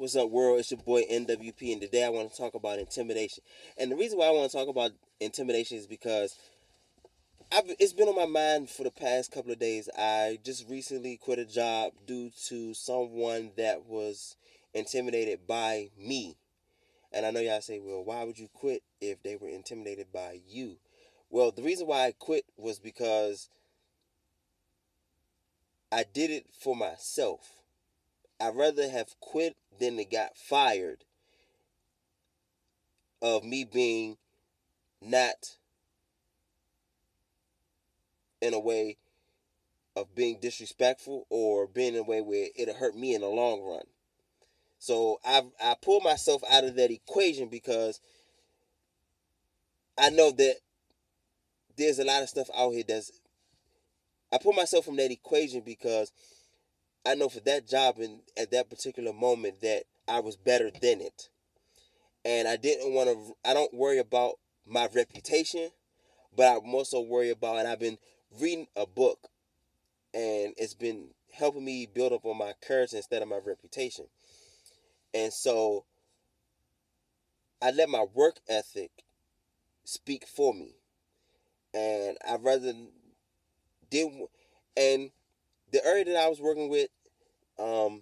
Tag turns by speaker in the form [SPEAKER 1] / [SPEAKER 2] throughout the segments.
[SPEAKER 1] What's up, world? It's your boy MDWP, and today I want to talk about intimidation. And the reason why I want to talk about intimidation is because it's been on my mind for the past couple of days. I just recently quit a job due to someone that was intimidated by me. And I know y'all say, well, why would you quit if they were intimidated by you? Well, the reason why I quit was because I did it for myself. I'd rather have quit than to got fired of me being not in a way of being disrespectful or being in a way where it'll hurt me in the long run. So I pulled myself out of that equation because I know that there's a lot of stuff out here I pull myself from that equation because I know for that job and at that particular moment that I was better than it. And I don't worry about my reputation, but I more so worry about, and I've been reading a book and it's been helping me build up on my courage instead of my reputation. And so I let my work ethic speak for me, and I rather did. And the area that I was working with, um,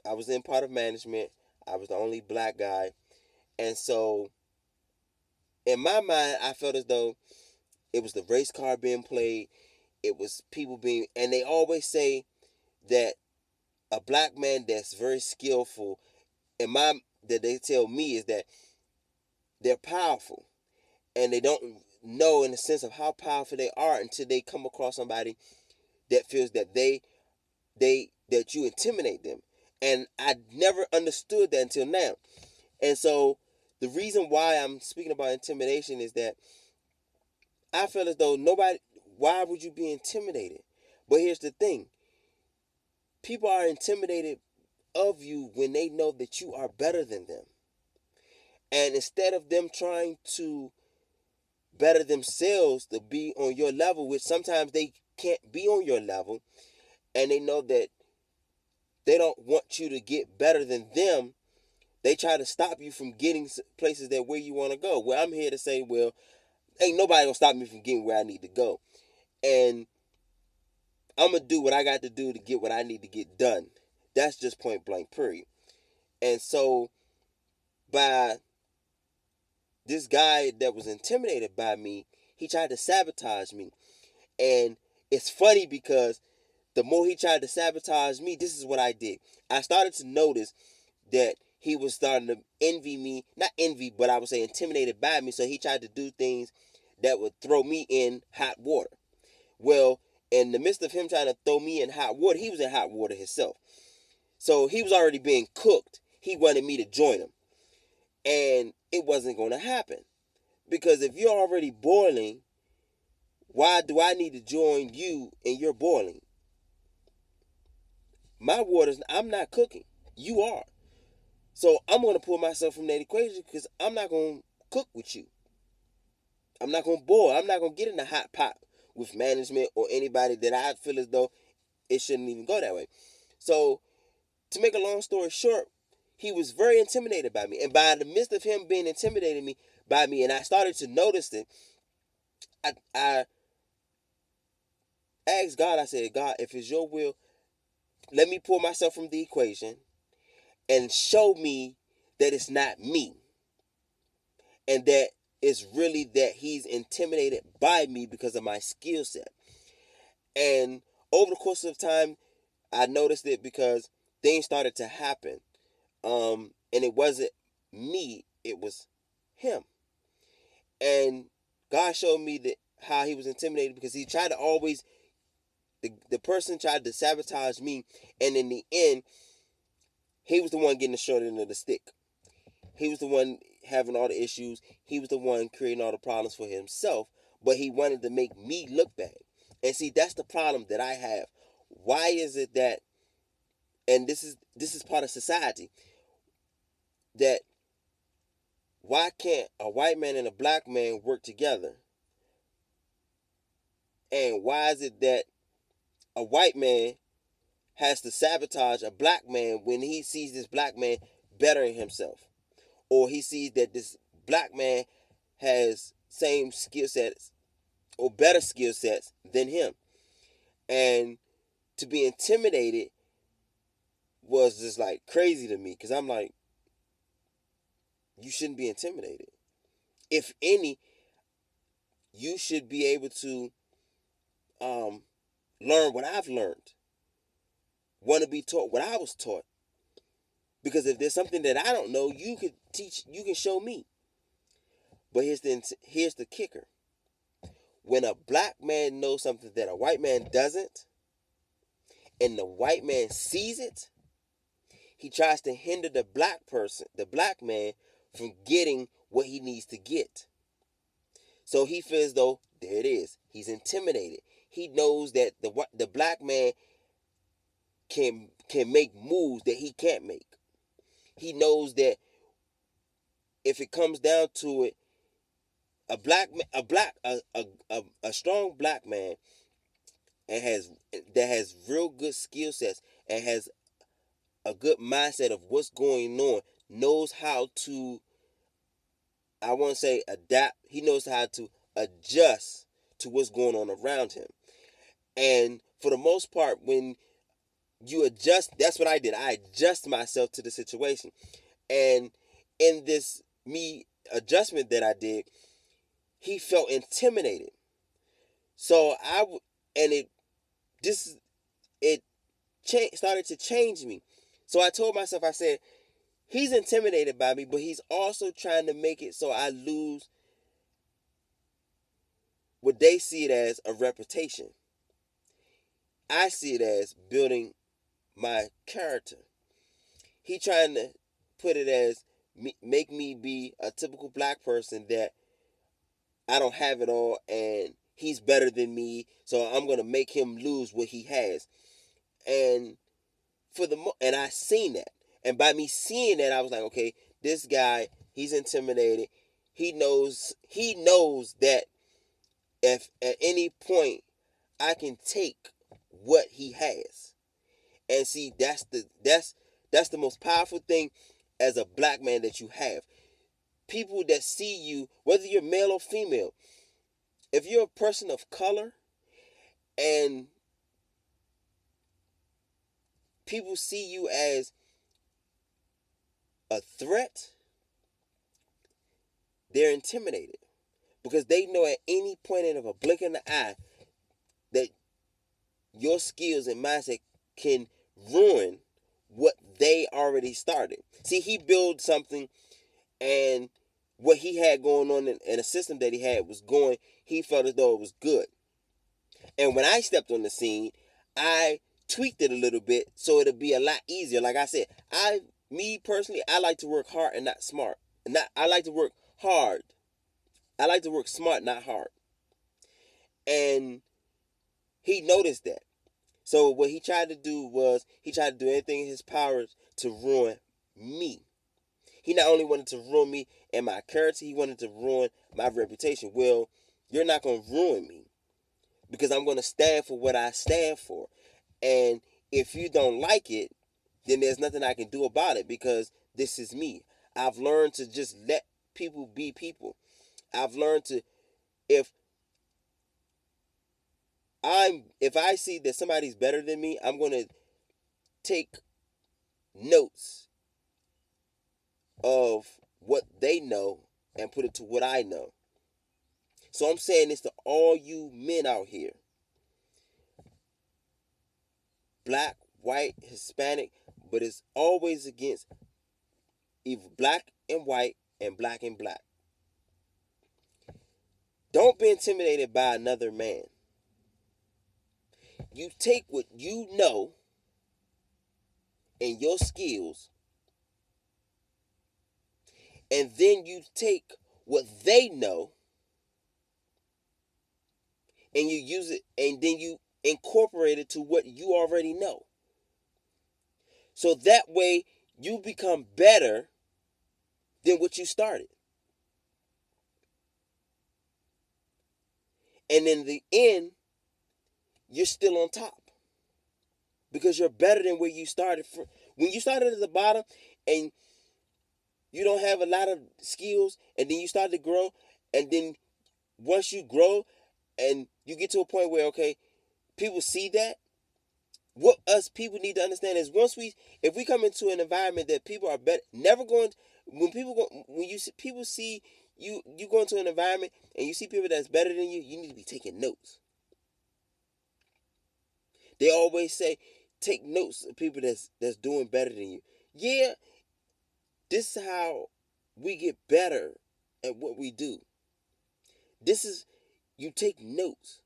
[SPEAKER 1] I was in part of management. I was the only black guy, and so in my mind, I felt as though it was the race card being played. It was people being, and they always say that a black man that's very skillful, and that they tell me is that they're powerful, and they don't know in the sense of how powerful they are until they come across somebody that feels that that you intimidate them. And I never understood that until now. And so the reason why I'm speaking about intimidation is that I feel as though why would you be intimidated? But here's the thing. People are intimidated of you when they know that you are better than them. And instead of them trying to better themselves to be on your level, which sometimes they can't be on your level, and they know that they don't want you to get better than them, they try to stop you from getting places that where you want to go. Well, I'm here to say, well, ain't nobody gonna stop me from getting where I need to go, and I'm gonna do what I got to do to get what I need to get done. That's just point blank, period. And so, by this guy that was intimidated by me, he tried to sabotage me, and it's funny because the more he tried to sabotage me, this is what I did. I started to notice that he was starting to envy me. Not envy, but I would say intimidated by me. So he tried to do things that would throw me in hot water. Well, in the midst of him trying to throw me in hot water, he was in hot water himself. So he was already being cooked. He wanted me to join him. And it wasn't going to happen. Because if you're already boiling, why do I need to join you in your boiling? My waters, I'm not cooking. You are. So I'm going to pull myself from that equation because I'm not going to cook with you. I'm not going to boil. I'm not going to get in the hot pot with management or anybody that I feel as though it shouldn't even go that way. So to make a long story short, he was very intimidated by me. And by the midst of him being intimidated by me, and I started to notice it, I asked God, I said, God, if it's your will, let me pull myself from the equation and show me that it's not me. And that it's really that he's intimidated by me because of my skill set. And over the course of time, I noticed it because things started to happen. And it wasn't me, it was him. And God showed me that how he was intimidated because he tried to always the person tried to sabotage me, and in the end, he was the one getting the short end of the stick. He was the one having all the issues. He was the one creating all the problems for himself, but he wanted to make me look bad. And see, that's the problem that I have. Why is it that, and this is part of society, that why can't a white man and a black man work together? And why is it that a white man has to sabotage a black man when he sees this black man bettering himself, or he sees that this black man has same skill sets or better skill sets than him. And to be intimidated was just like crazy to me, because I'm like, you shouldn't be intimidated. If any, you should be able to learn what I've learned, want to be taught what I was taught. Because if there's something that I don't know, you can teach, you can show me. But here's the kicker. When a black man knows something that a white man doesn't, and the white man sees it, he tries to hinder the black man, from getting what he needs to get. So he feels though, there it is. He's intimidated. He knows that the black man can make moves that he can't make. He knows that if it comes down to it, a strong black man and has real good skill sets and has a good mindset of what's going on, knows how to, I won't say adapt, he knows how to adjust to what's going on around him. And for the most part, when you adjust, that's what I did. I adjust myself to the situation. And in this adjustment that I did, he felt intimidated. So it started to change me. So I told myself, I said, he's intimidated by me, but he's also trying to make it so I lose what they see it as a reputation. I see it as building my character. He trying to put it as make me be a typical black person, that I don't have it all and he's better than me, so I'm going to make him lose what he has. And and I seen that. And by me seeing that, I was like, okay, this guy, he's intimidated. He knows that if at any point I can take what he has. And see, that's the most powerful thing as a black man that you have. People that see you, whether you're male or female, if you're a person of color and people see you as a threat, they're intimidated, because they know at any point of a blink in the eye that your skills and mindset can ruin what they already started. See, he built something, and what he had going on in a system that he had was going, he felt as though it was good. And when I stepped on the scene, I tweaked it a little bit so it'll be a lot easier. Like I said, me personally, I like to work hard and not smart. I like to work hard. I like to work smart, not hard. And he noticed that. So what he tried to do was, he tried to do anything in his powers to ruin me. He not only wanted to ruin me and my character, he wanted to ruin my reputation. Well, you're not going to ruin me, because I'm going to stand for what I stand for. And if you don't like it, then there's nothing I can do about it, because this is me. I've learned to just let people be people. I've learned to, if I see that somebody's better than me, I'm going to take notes of what they know and put it to what I know. So I'm saying this to all you men out here. Black, white, Hispanic, but it's always against either black and white and black and black. Don't be intimidated by another man. You take what you know and your skills, and then you take what they know and you use it, and then you incorporate it to what you already know. So that way you become better than what you started. And in the end, you're still on top, because you're better than where you started from. When you started at the bottom and you don't have a lot of skills, and then you start to grow, and then once you grow and you get to a point where, okay, people see that. What us people need to understand is, if we come into an environment that people are better, never going, when you see people see you go into an environment and you see people that's better than you need to be taking notes. They always say, take notes of people that's doing better than you. Yeah, this is how we get better at what we do. This is, you take notes.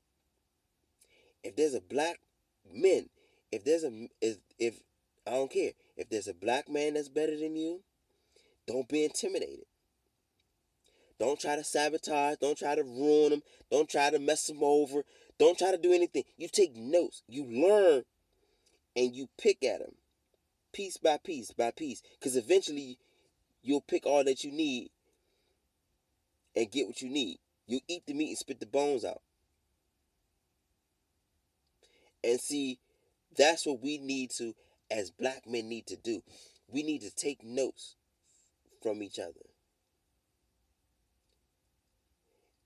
[SPEAKER 1] If there's a black man, if I don't care, if there's a black man that's better than you, don't be intimidated. Don't try to sabotage. Don't try to ruin them. Don't try to mess them over. Don't try to do anything. You take notes. You learn, and you pick at them piece by piece by piece. Because eventually, you'll pick all that you need and get what you need. You eat the meat and spit the bones out. And see, that's what we need to, as black men, need to do. We need to take notes from each other.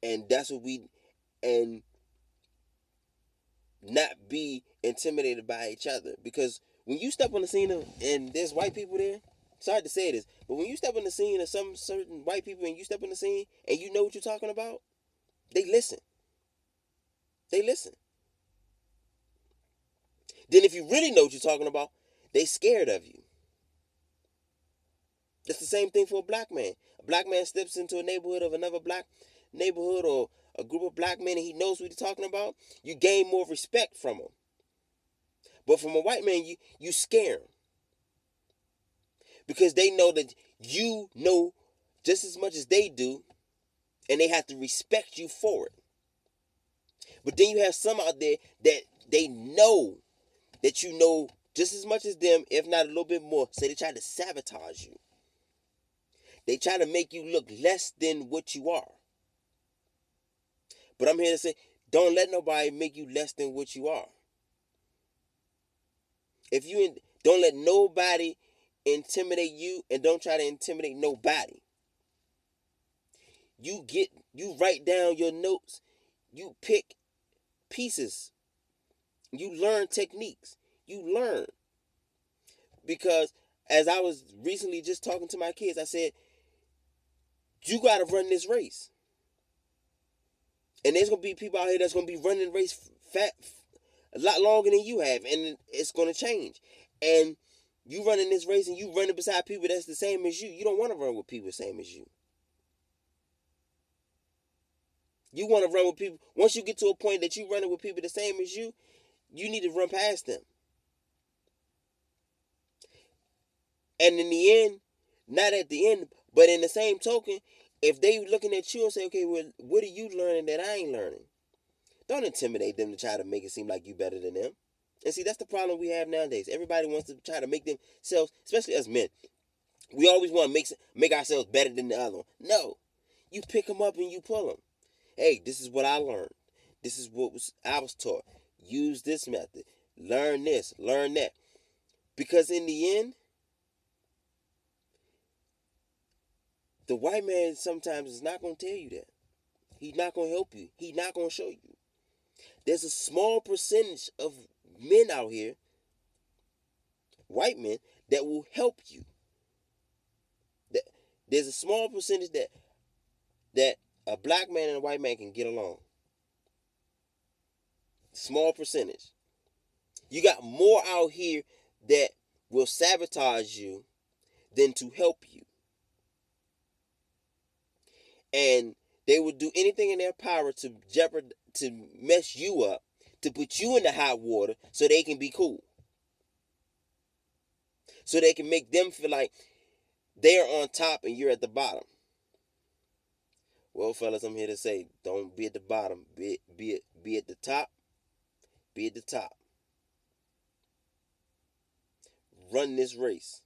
[SPEAKER 1] And that's what and not be intimidated by each other. Because when you step on the scene and there's white people there, sorry to say this, but when you step on the scene of some certain white people and you step on the scene and you know what you're talking about, they listen. They listen. Then if you really know what you're talking about, they scared of you. It's the same thing for a black man. A black man steps into a neighborhood of another black neighborhood or a group of black men and he knows what he's talking about, you gain more respect from him. But from a white man, you scare him. Because they know that you know just as much as they do, and they have to respect you for it. But then you have some out there that they know that you know just as much as them, if not a little bit more. So they try to sabotage you. They try to make you look less than what you are. But I'm here to say, don't let nobody make you less than what you are. Don't let nobody intimidate you, and don't try to intimidate nobody. You write down your notes, you pick pieces, you learn techniques, you learn. Because as I was recently just talking to my kids, I said, you got to run this race. And there's going to be people out here that's going to be running the race a lot longer than you have, and it's going to change. And you running this race and you running beside people that's the same as you. You don't want to run with people the same as you. You want to run with people. Once you get to a point that you running with people the same as you need to run past them. And in the end, not at the end, but in the same token, if they looking at you and say, okay, well, what are you learning that I ain't learning? Don't intimidate them to try to make it seem like you better than them. And see, that's the problem we have nowadays. Everybody wants to try to make themselves, especially us men, we always want to make ourselves better than the other one. No. You pick them up and you pull them. Hey, this is what I learned. This is what I was taught. Use this method. Learn this. Learn that. Because in the end, the white man sometimes is not going to tell you that. He's not going to help you. He's not going to show you. There's a small percentage of men out here, white men, that will help you. There's a small percentage that a black man and a white man can get along. Small percentage. You got more out here that will sabotage you than to help you. And they will do anything in their power to mess you up, to put you in the hot water so they can be cool. So they can make them feel like they're on top and you're at the bottom. Well, fellas, I'm here to say, don't be at the bottom. Be at the top. Be at the top. Run this race.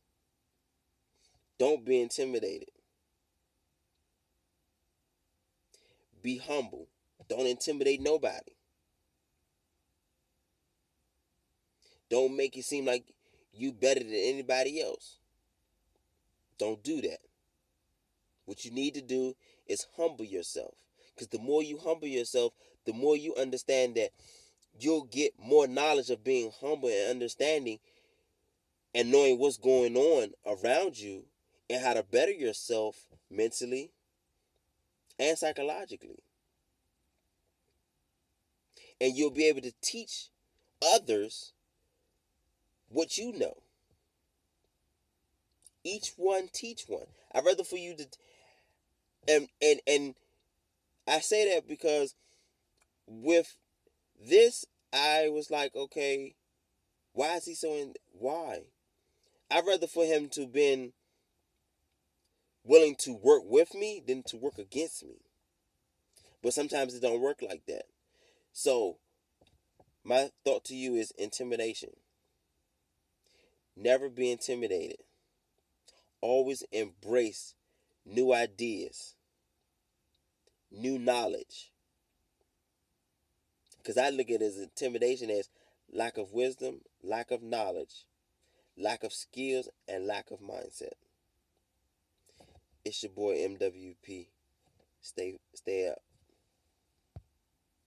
[SPEAKER 1] Don't be intimidated. Be humble. Don't intimidate nobody. Don't make it seem like you better than anybody else. Don't do that. What you need to do is humble yourself. Because the more you humble yourself, the more you understand that you'll get more knowledge of being humble and understanding and knowing what's going on around you and how to better yourself mentally and psychologically. And you'll be able to teach others what you know. Each one teach one. I'd rather for you to and I say that because with this I was like, okay, why is he so in why? I'd rather for him to been willing to work with me than to work against me. But sometimes it don't work like that. So my thought to you is intimidation. Never be intimidated. Always embrace new ideas, new knowledge. Because I look at it as intimidation as lack of wisdom, lack of knowledge, lack of skills, and lack of mindset. It's your boy MWP. Stay up.